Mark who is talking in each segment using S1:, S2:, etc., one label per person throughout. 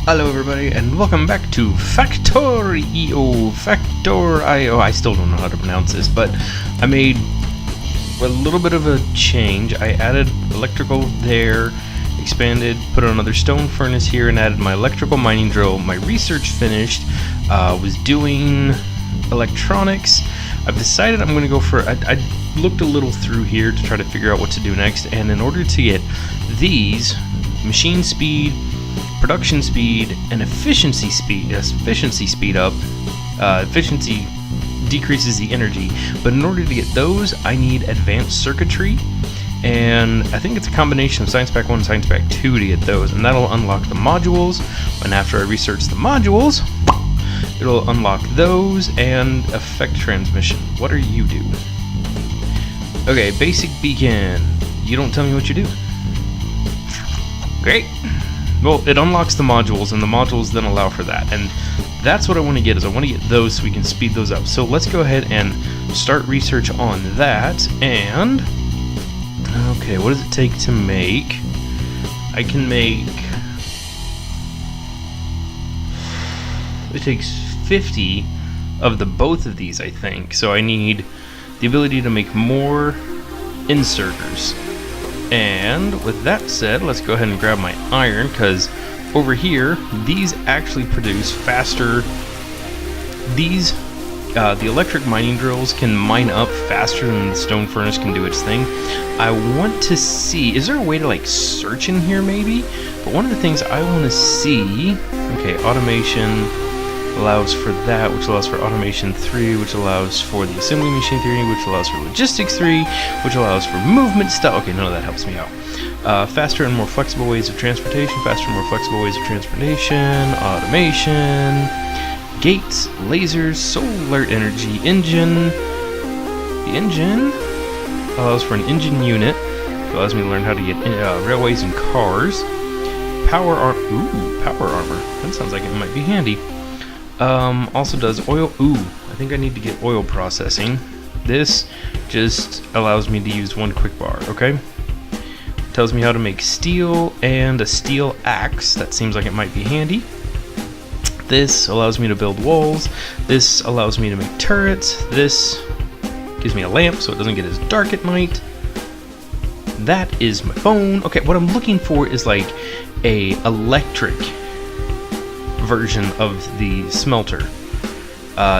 S1: Hello everybody and welcome back to Factorio. I still don't know how to pronounce this, but I made a little bit of a change. I added electrical there, expanded, put another stone furnace here, and added my electrical mining drill. My research finished, was doing electronics. I've decided I'm going to go for, I looked a little through here to try to figure out what to do next, and in order to get these, machine speed, production speed, and efficiency speed up. Efficiency decreases the energy, but in order to get those, I need advanced circuitry, and I think it's a combination of Science Pack 1 and Science Pack 2 to get those, and that'll unlock the modules, and after I research the modules, it'll unlock those, and effect transmission. What are you do? Okay, basic beacon. You don't tell me what you do. Great. Well, it unlocks the modules, and the modules then allow for that, and that's what I want to get, is I want to get those so we can speed those up. So let's go ahead and start research on that, and okay, what does it take to make? I can make, it takes 50 of the both of these, I think, so I need the ability to make more inserters. And with that said, let's go ahead and grab my iron, because over here, these actually produce faster. These, the electric mining drills can mine up faster than the stone furnace can do its thing. I want to see, is there a way to like search in here maybe? But one of the things I want to see, okay, automation allows for that, which allows for automation 3, which allows for the assembly machine 3, which allows for logistics 3, which allows for movement stuff. Okay, none of that helps me out. Faster and more flexible ways of transportation, automation, gates, lasers, solar energy, engine. The engine allows for an engine unit. It allows me to learn how to get railways and cars. Power armor. That sounds like it might be handy. Also does oil. I think I need to get oil processing. This just allows me to use one quick bar, okay? Tells me how to make steel and a steel axe. That seems like it might be handy. This allows me to build walls. This allows me to make turrets. This gives me a lamp so it doesn't get as dark at night. That is my phone. Okay, what I'm looking for is like a electric version of the smelter.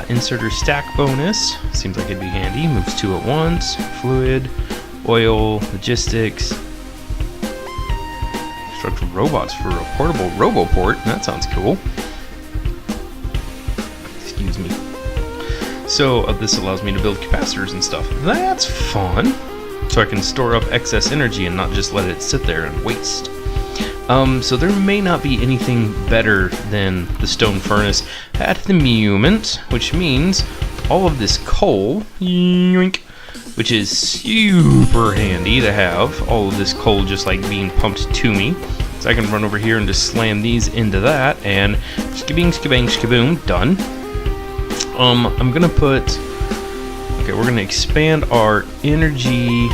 S1: Inserter stack bonus seems like it'd be handy. Moves 2 at once. Fluid, oil, logistics. Construct robots for a portable roboport. That sounds cool. Excuse me. So this allows me to build capacitors and stuff. That's fun. So I can store up excess energy and not just let it sit there and waste. So there may not be anything better than the stone furnace at the moment, which means all of this coal, yoink, which is super handy to have, all of this coal just like being pumped to me. So I can run over here and just slam these into that, and skibing, skibang, skiboom, done. I'm gonna put, okay, we're gonna expand our energy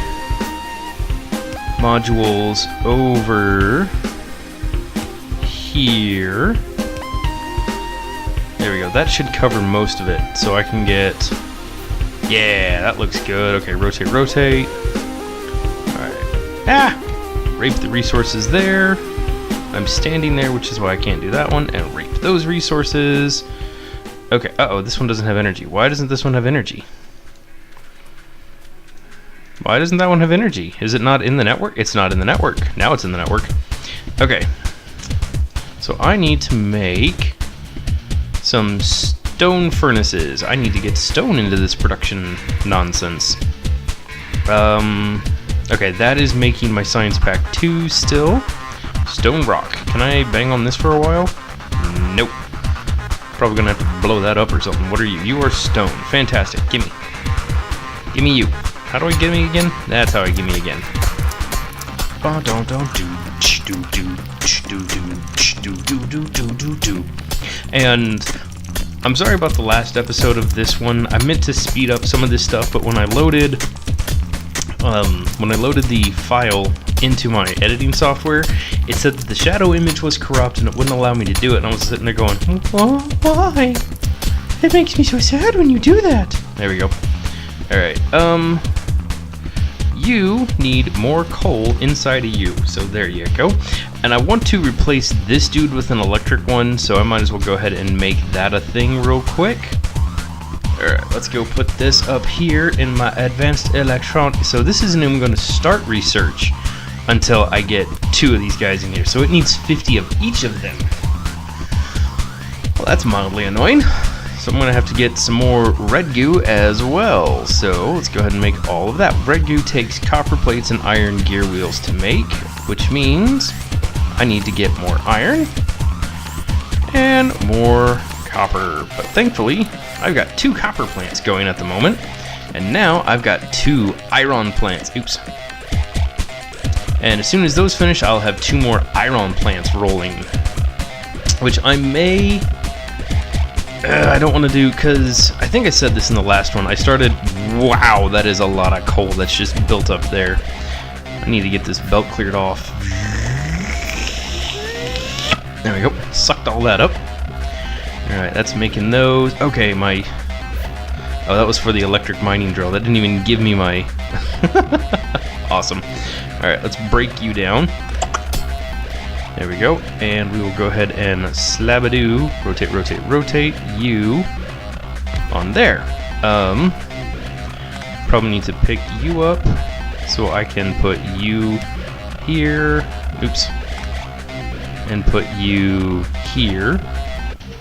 S1: modules over here. There we go. That should cover most of it. So I can get, yeah, that looks good. Okay, rotate. Alright. Rape the resources there. I'm standing there, which is why I can't do that one. And rape those resources. Okay, this one doesn't have energy. Why doesn't this one have energy? Why doesn't that one have energy? Is it not in the network? It's not in the network. Now it's in the network. Okay. So I need to make some stone furnaces. I need to get stone into this production nonsense. Okay, that is making my Science Pack 2 still. Stone rock. Can I bang on this for a while? Nope. Probably gonna have to blow that up or something. What are you? You are stone. Fantastic. Gimme. Gimme you. How do I get me again? That's how I get me again. And I'm sorry about the last episode of this one. I meant to speed up some of this stuff, but when I loaded the file into my editing software, it said that the shadow image was corrupt and it wouldn't allow me to do it. And I was sitting there going, why? It makes me so sad when you do that. There we go. Alright, you need more coal inside of you, so there you go. And I want to replace this dude with an electric one, so I might as well go ahead and make that a thing real quick. Alright, let's go put this up here in my advanced electronic. So this isn't even going to start research until I get 2 of these guys in here, so it needs 50 of each of them. Well, that's mildly annoying. So I'm going to have to get some more red goo as well. So let's go ahead and make all of that. Red goo takes copper plates and iron gear wheels to make, which means I need to get more iron and more copper. But thankfully, I've got 2 copper plants going at the moment. And now I've got 2 iron plants. Oops. And as soon as those finish, I'll have 2 more iron plants rolling, which I may... I don't want to do, because I think I said this in the last one. I started, wow, that is a lot of coal that's just built up there. I need to get this belt cleared off. There we go, sucked all that up. Alright, that's making those. Okay, my, oh, that was for the electric mining drill. That didn't even give me my, awesome. Alright, let's break you down. There we go, and we will go ahead and slabadoo, rotate, rotate, rotate you on there. Probably need to pick you up so I can put you here, oops, and put you here.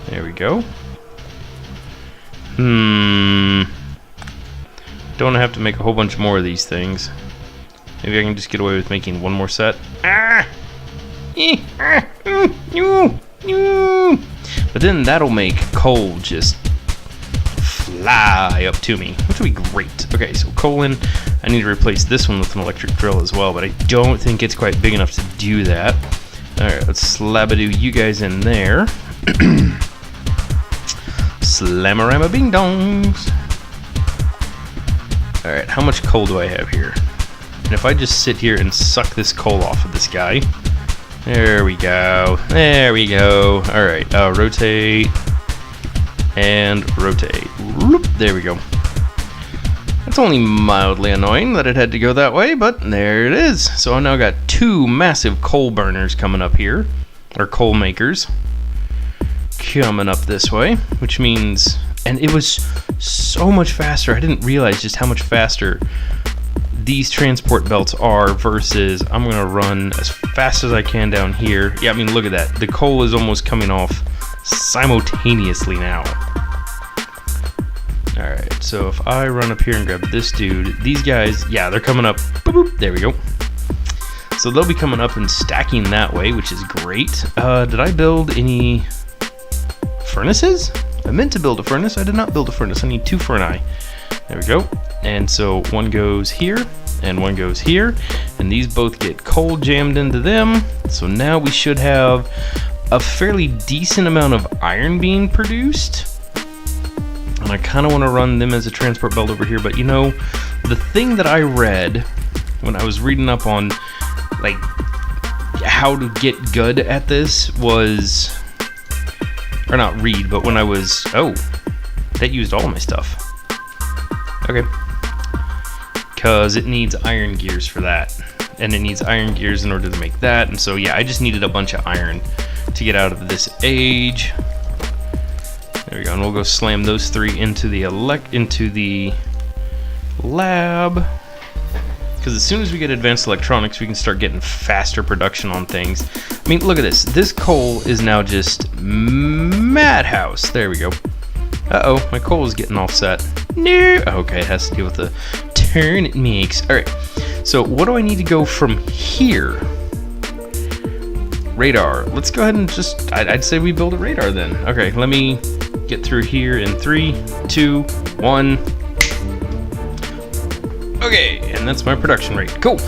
S1: There we go. Don't have to make a whole bunch more of these things. Maybe I can just get away with making 1 more set. But then that'll make coal just fly up to me, which will be great. Okay, so coal in. I need to replace this one with an electric drill as well, but I don't think it's quite big enough to do that. Alright, let's slabadoo you guys in there. Slammarama bing dongs. Alright, how much coal do I have here? And if I just sit here and suck this coal off of this guy. There we go. There we go. Alright, rotate and rotate. Whoop, there we go. That's only mildly annoying that it had to go that way, but there it is. So I now got 2 massive coal burners coming up here, or coal makers, coming up this way, which means, and it was so much faster. I didn't realize just how much faster these transport belts are versus I'm gonna run as fast as I can down here. Yeah, I mean, look at that. The coal is almost coming off simultaneously now. Alright, so if I run up here and grab this dude, these guys, yeah, they're coming up. Boop, boop, there we go. So they'll be coming up and stacking that way, which is great. Did I build any furnaces? I meant to build a furnace. I did not build a furnace. I need 2 furnace. There we go. And so 1 goes here and 1 goes here, and these both get coal jammed into them. So now we should have a fairly decent amount of iron being produced. And I kind of want to run them as a transport belt over here, but you know, the thing that I read when I was reading up on like how to get good at this was, or not read, but when I was, oh, that used all my stuff. Okay, because it needs iron gears for that, and it needs iron gears in order to make that, and so yeah, I just needed a bunch of iron to get out of this age. There we go, and we'll go slam those 3 into the lab, because as soon as we get advanced electronics, we can start getting faster production on things. I mean, look at this. This coal is now just madhouse. There we go. Uh-oh, my coal is getting offset. No! Okay, it has to deal with the turn it makes. Alright, so what do I need to go from here? Radar. Let's go ahead and just, I'd say we build a radar then. Okay, let me get through here in 3, 2, 1. Okay, and that's my production rate. Cool.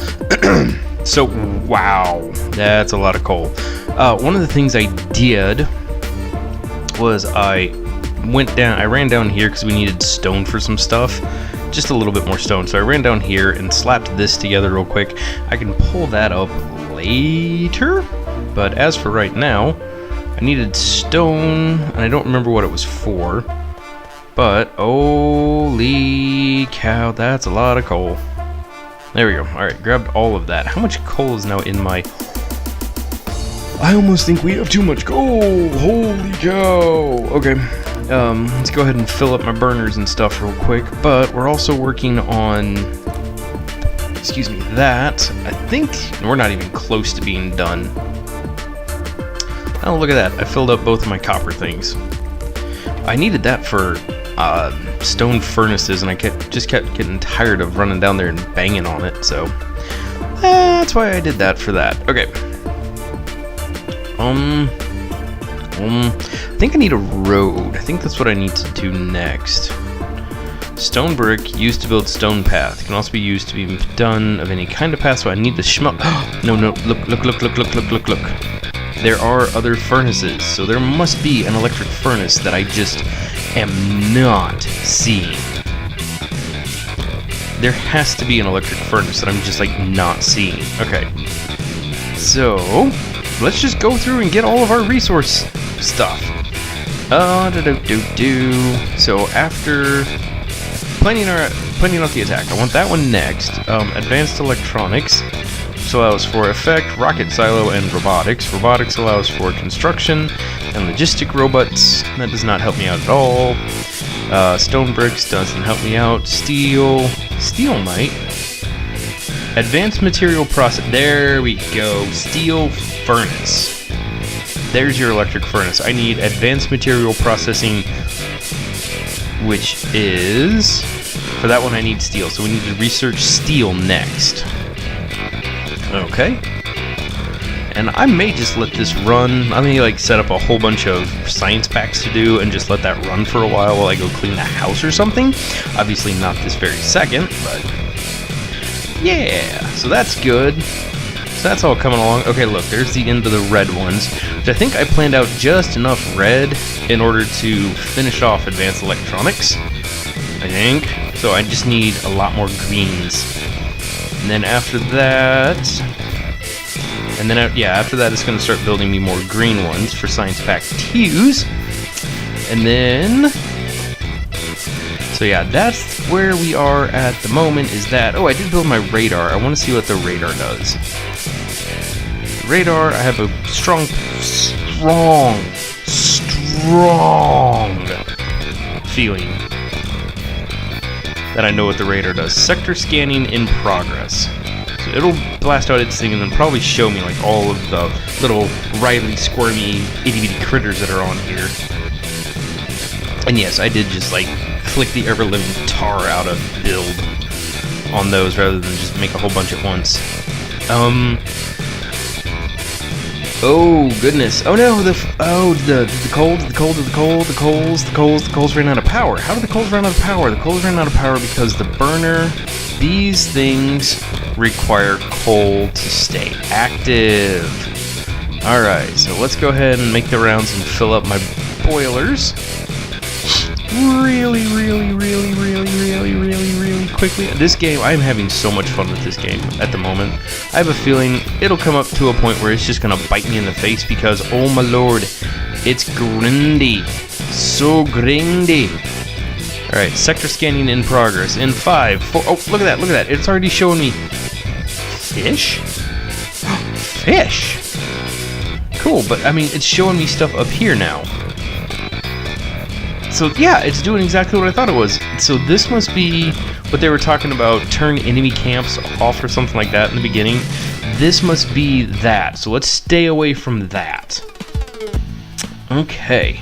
S1: So, wow, that's a lot of coal. One of the things I did was I ran down here because we needed stone for some stuff, just a little bit more stone. So I ran down here and slapped this together real quick. I can pull that up later, but as for right now, I needed stone, and I don't remember what it was for, but holy cow, that's a lot of coal. There we go. Alright, grabbed all of that. How much coal is now in my... I almost think we have too much coal! Holy cow! Okay, let's go ahead and fill up my burners and stuff real quick, but we're also working on... excuse me, that. I think we're not even close to being done. Oh, look at that. I filled up both of my copper things. I needed that for stone furnaces, and I just kept getting tired of running down there and banging on it, so that's why I did that for that. Okay. I think I need a road. I think that's what I need to do next. Stone brick used to build stone path. Can also be used to be done of any kind of path, so I need the schmuck. No, look. There are other furnaces, so there must be an electric furnace that I just am not seeing. There has to be an electric furnace that I'm just like not seeing. Okay, so let's just go through and get all of our resource stuff. So after planning out the attack, I want that one next. Advanced electronics. This allows for effect, rocket silo, and robotics. Robotics allows for construction and logistic robots. That does not help me out at all. Stone bricks doesn't help me out. Steel might. Advanced material process. There we go. Steel furnace. There's your electric furnace. I need advanced material processing, which is... for that one I need steel. So we need to research steel next. Okay. And I may just let this run. I may like set up a whole bunch of science packs to do and just let that run for a while I go clean the house or something. Obviously not this very second, but yeah, so that's good. So that's all coming along. Okay, look, there's the end of the red ones, which I think I planned out just enough red in order to finish off advanced electronics, I think. So I just need a lot more greens. And then after that, after that it's going to start building me more green ones for Science Pack 2s. And then, so yeah, that's where we are at the moment, is that, oh, I did build my radar. I want to see what the radar does. Radar, I have a strong feeling that I know what the radar does. Sector scanning in progress. So it'll blast out its thing and then probably show me like all of the little writhing, squirmy, itty-bitty critters that are on here. And yes, I did just like click the ever-living tar out of build on those rather than just make a whole bunch at once. Oh goodness! Oh no! The coals ran out of power. How did the coals run out of power? The coals ran out of power because the burner. These things require coal to stay active. All right, so let's go ahead and make the rounds and fill up my boilers. Really quickly. This game, I'm having so much fun with this game at the moment. I have a feeling it'll come up to a point where it's just gonna bite me in the face because, oh my lord, it's grindy. So grindy. Alright, sector scanning in progress. In 5, 4, oh, look at that. It's already showing me fish? Fish! Cool, but I mean, it's showing me stuff up here now. So yeah, it's doing exactly what I thought it was. So this must be what they were talking about, turn enemy camps off or something like that in the beginning. This must be that. So let's stay away from that. Okay.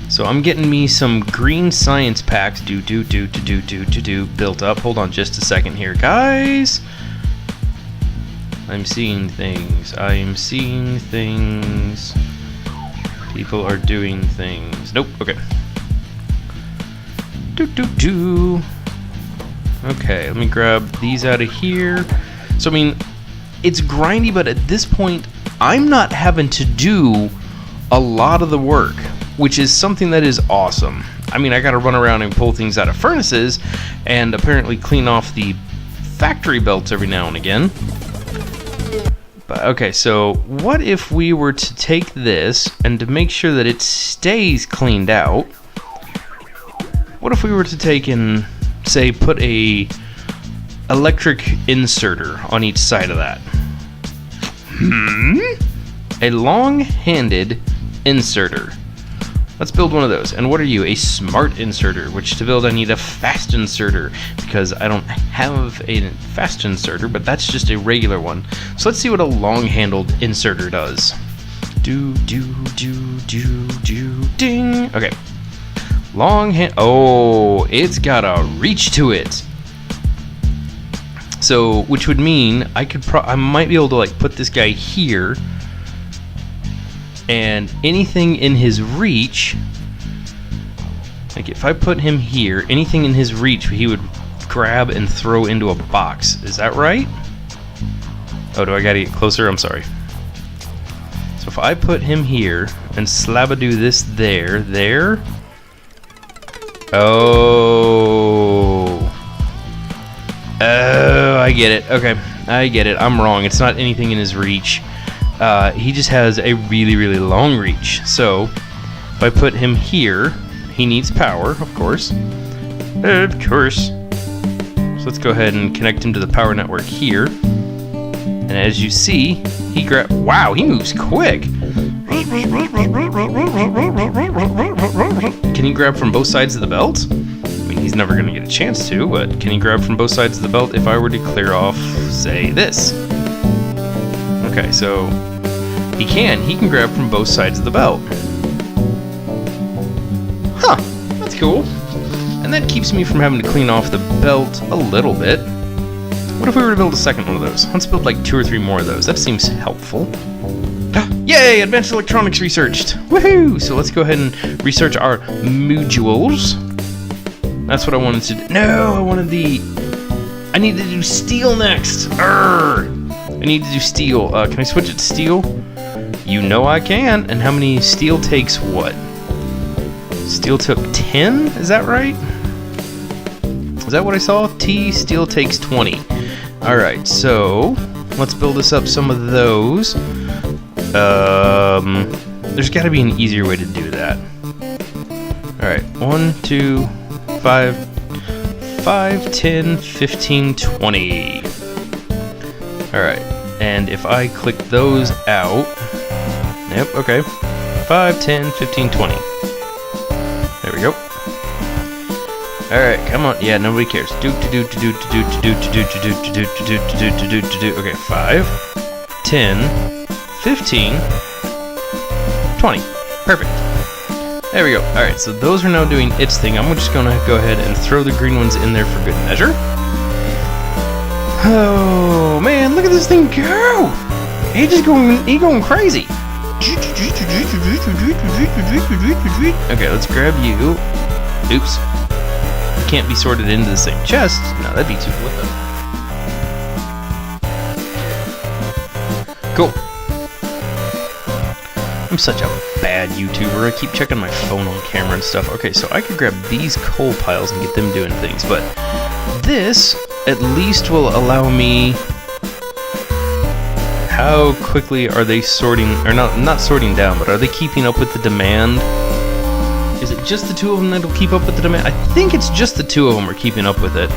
S1: So I'm getting me some green science packs built up. Hold on just a second here, guys. I'm seeing things. People are doing things. Nope, okay. Okay, let me grab these out of here. So, I mean, it's grindy, but at this point, I'm not having to do a lot of the work. which is something that is awesome. I mean, I gotta run around and pull things out of furnaces and apparently clean off the factory belts every now and again. But okay, so what if we were to take this and to make sure that it stays cleaned out, what if we were to take and say put a electric inserter on each side of that? A long-handed inserter. Let's build one of those. And what are you? A smart inserter, which to build I need a fast inserter because I don't have a fast inserter, but that's just a regular one. So let's see what a long-handled inserter does. Do, ding. Okay. Oh, it's got a reach to it. So, which would mean I might be able to like put this guy here, and anything in his reach, like if I put him here, anything in his reach he would grab and throw into a box. Is that right? Oh, do I gotta get closer? I'm sorry. So if I put him here and slabadoo this there. Oh, I get it. Okay, I get it. I'm wrong. It's not anything in his reach. He just has a really, really long reach. So if I put him here, he needs power, of course. Of course. So let's go ahead and connect him to the power network here. And as you see, wow, he moves quick. Can he grab from both sides of the belt? I mean, he's never going to get a chance to, but can he grab from both sides of the belt if I were to clear off, say, this? Okay, so he can grab from both sides of the belt. Huh, that's cool. And that keeps me from having to clean off the belt a little bit. What if we were to build a second one of those? Let's build like 2 or 3 more of those. That seems helpful. Yay! Advanced electronics researched! Woohoo! So let's go ahead and research our modules. That's what I wanted to do. No, I need to do steel next. I need to do steel. Can I switch it to steel? You know I can. And how many steel takes what? Steel took 10? Is that right? Is that what I saw? Steel takes 20. Alright, so let's build us up some of those. There's gotta be an easier way to do that. Alright, 1, 2, 5, 10, 15, 20. Alright, and if I click those out, yep, okay, 5, 10, 15, 20. There we go. Alright, come on. Yeah, nobody cares. Okay, 5, 10, 15, 20. Perfect. There we go. Alright, so those are now doing its thing. I'm just gonna go ahead and throw the green ones in there for good measure. Oh man, look at this thing go! He's going crazy. Okay, let's grab you. Oops. Can't be sorted into the same chest. No, that'd be too flippant. Cool. I'm such a bad YouTuber. I keep checking my phone on camera and stuff. Okay, so I could grab these coal piles and get them doing things, but this at least will allow me... How quickly are they sorting, or not sorting down, but are they keeping up with the demand? Is it just the 2 of them that'll keep up with the demand? I think it's just the 2 of them are keeping up with it.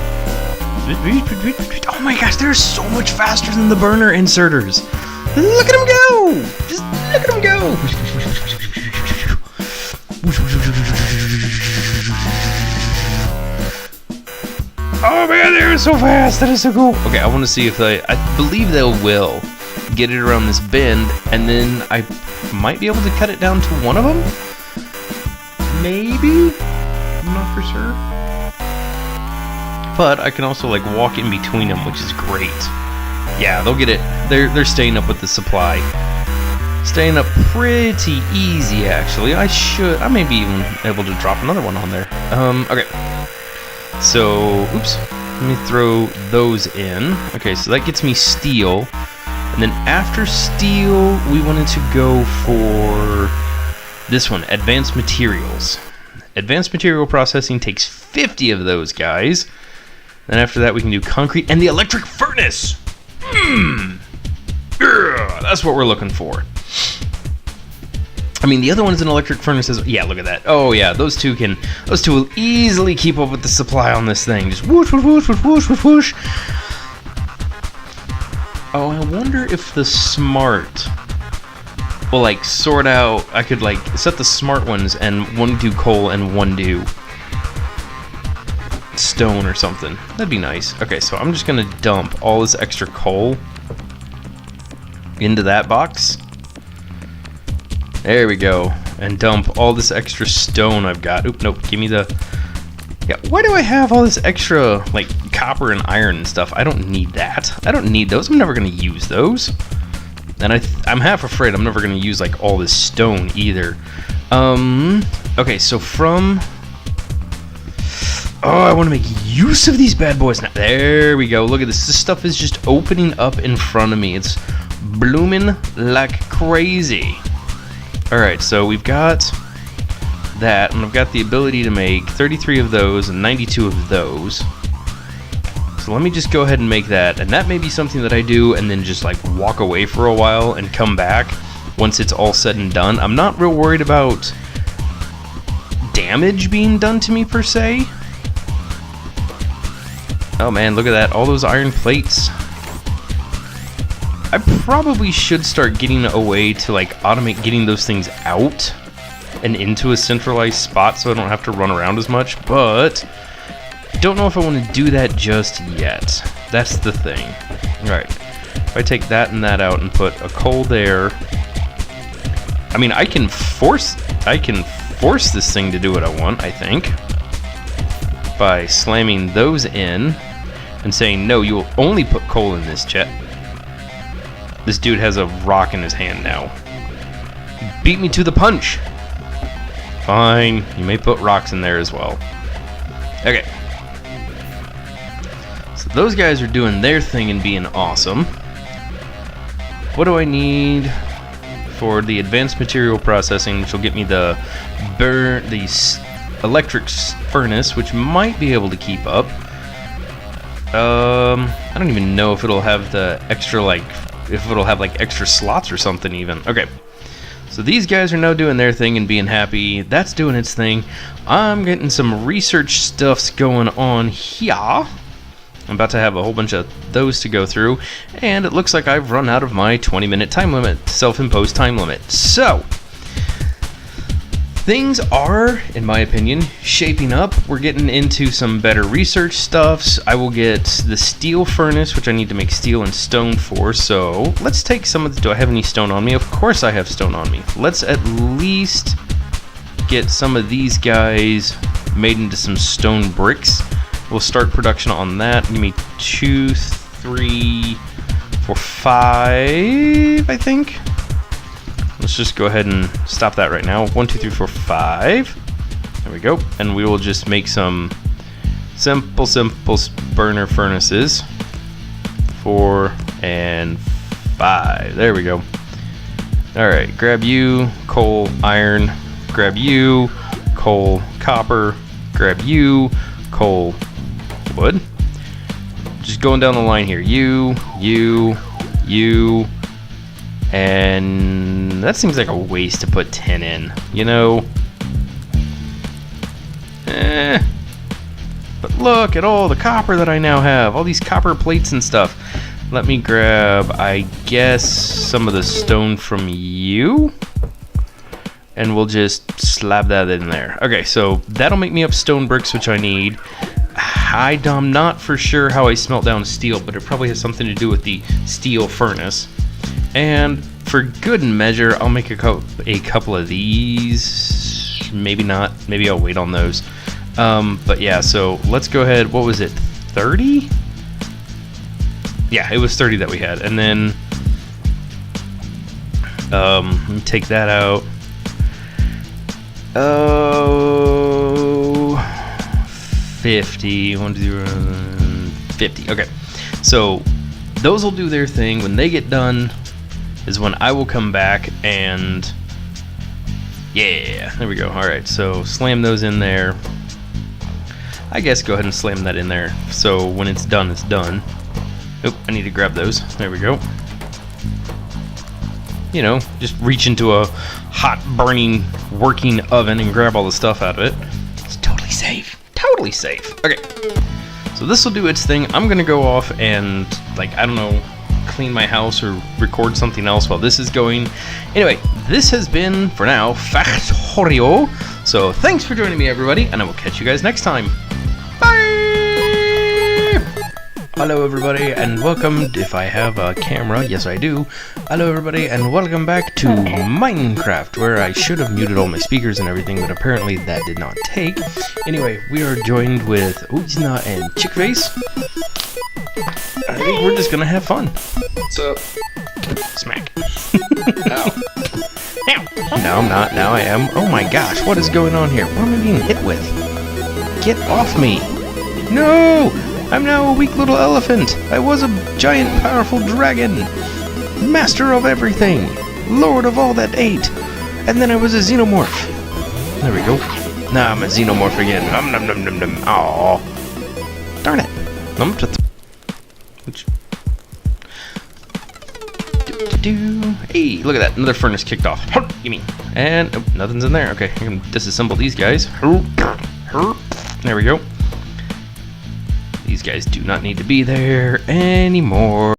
S1: Oh my gosh, they're so much faster than the burner inserters. Look at them go! Just look at them go! Oh man, they're so fast! That is so cool! Okay, I want to see if I believe they will get it around this bend, and then I might be able to cut it down to 1 of them? Maybe? I'm not for sure. But I can also like walk in between them, which is great. Yeah, they'll get it. They're staying up with the supply. Staying up pretty easy, actually. I may be even able to drop another one on there. Okay. So, oops. Let me throw those in. Okay, so that gets me steel. And then after steel, we wanted to go for... This one, advanced materials. Advanced material processing takes 50 of those guys. Then after that we can do concrete and the electric furnace. Yeah, that's what we're looking for. I mean, the other one is an electric furnace. Yeah, look at that. Oh yeah, those two will easily keep up with the supply on this thing. Just whoosh, whoosh, whoosh, whoosh, whoosh, whoosh, whoosh. Oh, I wonder if the smart will like sort out. I could like set the smart ones and one do coal and one do stone or something. That'd be nice. Okay, so I'm just gonna dump all this extra coal into that box. There we go. And dump all this extra stone I've got. Oop, nope, give me the... Yeah, why do I have all this extra, like, copper and iron and stuff? I don't need that. I don't need those. I'm never going to use those. And I'm half afraid I'm never going to use, like, all this stone either. Okay, so from... Oh, I want to make use of these bad boys now. There we go. Look at this. This stuff is just opening up in front of me. It's blooming like crazy. Alright, so we've got that, and I've got the ability to make 33 of those and 92 of those. So let me just go ahead and make that, and that may be something that I do and then just like walk away for a while and come back once it's all said and done. I'm not real worried about damage being done to me per se. Oh man, look at that, all those iron plates. I probably should start getting a way to like automate getting those things out and into a centralized spot so I don't have to run around as much, but don't know if I want to do that just yet. That's the thing. Alright, if I take that and that out and put a coal there, I mean I can force this thing to do what I want, I think, by slamming those in and saying no, you will only put coal in this chest. This dude has a rock in his hand now. Beat me to the punch. Fine, you may put rocks in there as well. Okay. So those guys are doing their thing and being awesome. What do I need for the advanced material processing, which will get me the electric furnace, which might be able to keep up. I don't even know if it'll have the extra if it'll have like extra slots or something even. Okay, so these guys are now doing their thing and being happy. That's doing its thing. I'm getting some research stuffs going on here. I'm about to have a whole bunch of those to go through, and it looks like I've run out of my 20-minute time limit, self-imposed time limit. So things are, in my opinion, shaping up. We're getting into some better research stuffs. I will get the steel furnace, which I need to make steel and stone for. So let's take some of the... Do I have any stone on me? Of course I have stone on me. Let's at least get some of these guys made into some stone bricks. We'll start production on that. Give me 2, 3, 4, 5, I think. Let's just go ahead and stop that right now. 1, 2, 3, 4, 5. There we go. And we will just make some simple burner furnaces. 4 and 5. There we go. Alright, grab you, coal, iron. Grab you, coal, copper. Grab you, coal, wood. Just going down the line here. You, and that seems like a waste to put 10 in, you know? But look at all the copper that I now have, all these copper plates and stuff. Let me grab, I guess, some of the stone from you, and we'll just slap that in there. Okay, so that'll make me up stone bricks, which I need. I'm not for sure how I smelt down steel, but it probably has something to do with the steel furnace. And for good measure, I'll make a couple of these. Maybe not. Maybe I'll wait on those. But yeah, so let's go ahead. What was it? 30? Yeah, it was 30 that we had. And then let me take that out. 50. 1, 2, 50. Okay. So those will do their thing. When they get done is when I will come back and Yeah, there we go. Alright, so slam those in there. I guess go ahead and slam that in there. So when it's done, it's done. Oop, I need to grab those. There we go. You know, just reach into a hot, burning, working oven and grab all the stuff out of it. It's totally safe. Totally safe. Okay. So this will do its thing. I'm gonna go off and, like, I don't know, clean my house or record something else while this is going. Anyway, this has been, for now, Factorio. So thanks for joining me, everybody, and I will catch you guys next time. Bye! Hello, everybody, and welcome, if I have a camera, yes I do. Hello, everybody, and welcome back to Minecraft, where I should have muted all my speakers and everything, but apparently that did not take. Anyway, we are joined with Ujna and Chickface. I think we're just gonna have fun.
S2: What's up?
S1: Smack.
S2: Ow.
S1: Ow. No, I'm not. Now I am. Oh my gosh, what is going on here? What am I being hit with? Get off me! No! I'm now a weak little elephant. I was a giant, powerful dragon. Master of everything. Lord of all that ate. And then I was a xenomorph. There we go. Now I'm a xenomorph again. Nom nom nom nom. Aww. Darn it. I'm up to which... Hey, look at that. Another furnace kicked off. Gimme. And oh, nothing's in there. Okay, I can disassemble these guys. There we go. These guys do not need to be there anymore.